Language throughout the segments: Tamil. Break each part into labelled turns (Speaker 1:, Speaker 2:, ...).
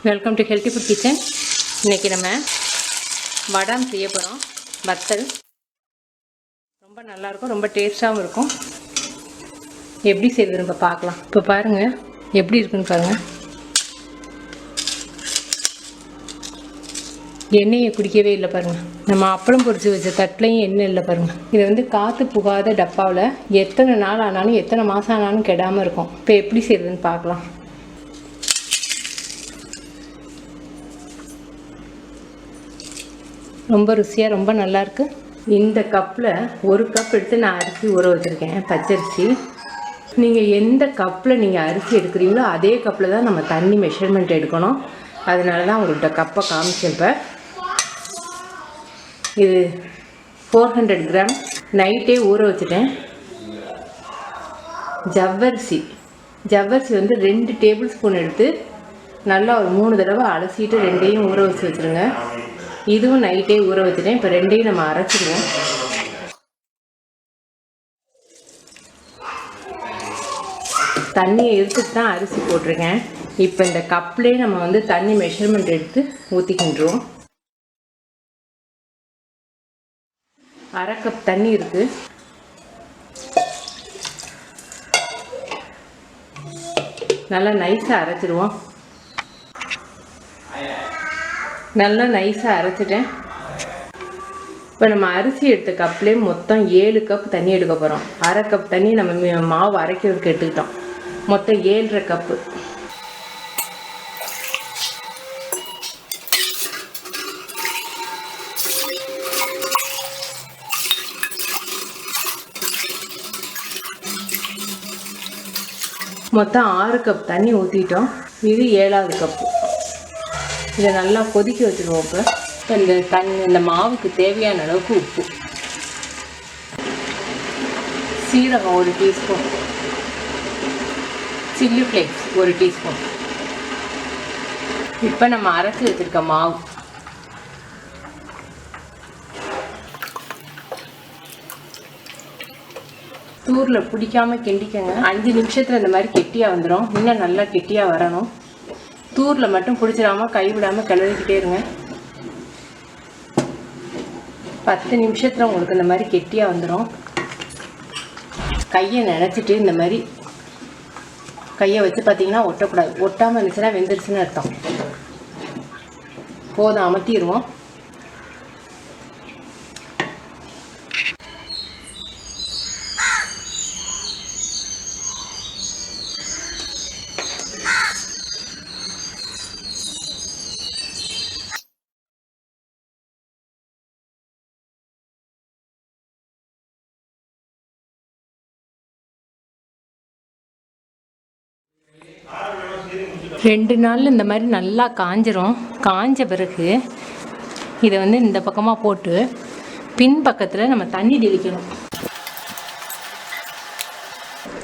Speaker 1: Welcome to healthy food kitchen. இன்றைக்கி நம்ம வடம் செய்ய போகிறோம். வத்தல் ரொம்ப நல்லாயிருக்கும், ரொம்ப டேஸ்ட்டாகவும் இருக்கும். எப்படி செய்வது நம்ம பார்க்கலாம். இப்போ பாருங்கள் எப்படி இருக்குன்னு பாருங்கள். எண்ணெயை குடிக்கவே இல்லை பாருங்கள். நம்ம அப்பளம் பொரிச்சு வச்ச தட்டிலையும் எண்ணெய் இல்லை பாருங்கள். இது வந்து காற்று புகாத டப்பாவில் எத்தனை நாள் ஆனாலும் எத்தனை மாதம் ஆனாலும் கெடாமல் இருக்கும். இப்போ எப்படி செய்வதுன்னு பார்க்கலாம். ரொம்ப ருசியாக ரொம்ப நல்லாயிருக்கு. இந்த கப்பில் ஒரு கப் எடுத்து நான் அரிசி ஊற வச்சுருக்கேன், பச்சரிசி. நீங்கள் எந்த கப்பில் நீங்கள் அரிசி எடுக்கிறீங்களோ அதே கப்பில் தான் நம்ம தண்ணி மெஷர்மெண்ட் எடுக்கணும். அதனால தான் உங்கள்கிட்ட கப்பை காமிச்சிருப்பேன். இது 400 கிராம் நைட்டே ஊற வச்சுட்டேன். ஜவ்வரிசி வந்து 2 டேபிள் ஸ்பூன் எடுத்து நல்லா ஒரு 3 தடவை அலசிட்டு 2ஐயும் ஊற வச்சு வச்சுருங்க. இதுவும் நைட்டே ஊற வச்சுட்டேன். இப்போ 2ஐயும் நம்ம அரைச்சிடுவோம். தண்ணியை எடுத்துட்டு தான் அரிசி போட்டிருக்கேன். இப்போ இந்த கப்லேயே நம்ம வந்து தண்ணி மெஷர்மெண்ட் எடுத்து ஊற்றிக்கின்றோம். 1/2 கப் தண்ணி இருக்குது. நல்லா நைஸாக அரைச்சிடுவோம். நல்லா நைஸாக அரைச்சிட்டேன். இப்போ நம்ம அரிசி எடுத்த கப்லேயே மொத்தம் 7 கப் தண்ணி எடுக்க போகிறோம். 1/2 கப் தண்ணி நம்ம மாவு அரைக்கிறதுக்கு எடுத்துக்கிட்டோம். மொத்தம் 7.5 கப்பு. மொத்தம் 6 கப் தண்ணி ஊற்றிட்டோம். இது 7வது கப்பு. இதை நல்லா கொதிக்க வச்சுருவோம். இப்போ இந்த மாவுக்கு தேவையான அளவுக்கு உப்பு, சீரகம் 1 டீஸ்பூன், சில்லி ஃப்ளேக்ஸ் 1 டீஸ்பூன். இப்போ நம்ம அரைச்சி வச்சுருக்க மாவு தூரில் பிடிக்காமல் கிண்டிக்கங்க. 5 நிமிஷத்தில் இந்த மாதிரி கெட்டியாக வந்துடும். இன்னும் நல்லா கெட்டியாக வரணும். தூரில் மட்டும் பிடிச்சிடாமல் கைவிடாமல் கிளறிக்கிட்டே இருங்க. 10 நிமிஷத்தில் உங்களுக்கு இந்த மாதிரி கெட்டியாக வந்துடும். கையை நினச்சிட்டு இந்த மாதிரி கையை வச்சு பார்த்தீங்கன்னா ஒட்டக்கூடாது. ஒட்டாமல் இருந்துச்சுன்னா வெந்துருச்சுன்னு அர்த்தம். போதும், அமர்த்திடுவோம். ரெண்டு நாள் இந்த மாதிரி நல்லா காஞ்சிரும். காஞ்ச பிறகு இதை வந்து இந்த பக்கமாக போட்டு பின் பக்கத்தில் நம்ம தண்ணி தெளிக்கணும்.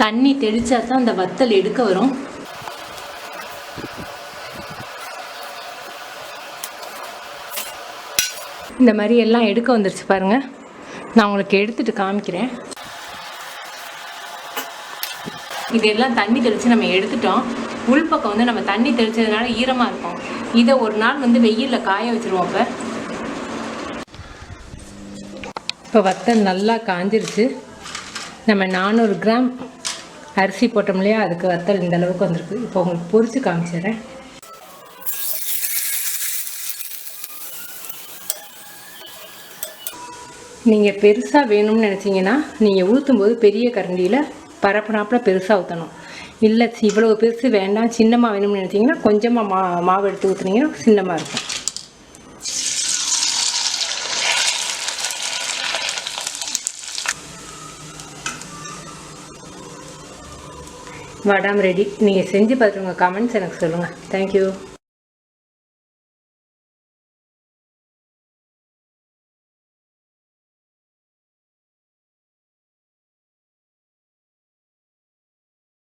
Speaker 1: தண்ணி தெளித்தா தான் அந்த வத்தல் எடுக்க வரும். இந்த மாதிரி எல்லாம் எடுக்க வந்துருச்சு பாருங்கள். நான் உங்களுக்கு எடுத்துகிட்டு காமிக்கிறேன். இதெல்லாம் தண்ணி தெளித்து நம்ம எடுத்துட்டோம். உள்பக்கம் வந்து நம்ம தண்ணி தெளித்ததுனால ஈரமாக இருக்கும். இதை ஒரு நாள் வந்து வெயிலில் காய வச்சுருவோம். இப்போ வத்தல் நல்லா காஞ்சிருச்சு. நம்ம 400 கிராம் அரிசி போட்டோம் இல்லையா, அதுக்கு வத்தல் இந்த அளவுக்கு வந்திருக்கு. இப்போ உங்களுக்கு பொரித்து காமிச்சிடுறேன். நீங்கள் பெருசாக வேணும்னு நினச்சிங்கன்னா நீங்கள் ஊற்றும்போது பெரிய கரண்டியில் பரப்புனாப்பில் பெருசாக ஊற்றணும். இல்லை இவ்வளோ பெருசு வேண்டாம், சின்னமாக வேணும்னு நினச்சிங்கன்னா கொஞ்சமாக மாவு எடுத்து ஊற்றுனீங்கன்னா சின்னமாக இருக்கும். வடம் ரெடி. நீங்கள் செஞ்சு பார்த்துருங்க. கமெண்ட்ஸ் எனக்கு சொல்லுங்கள். தேங்க்யூ.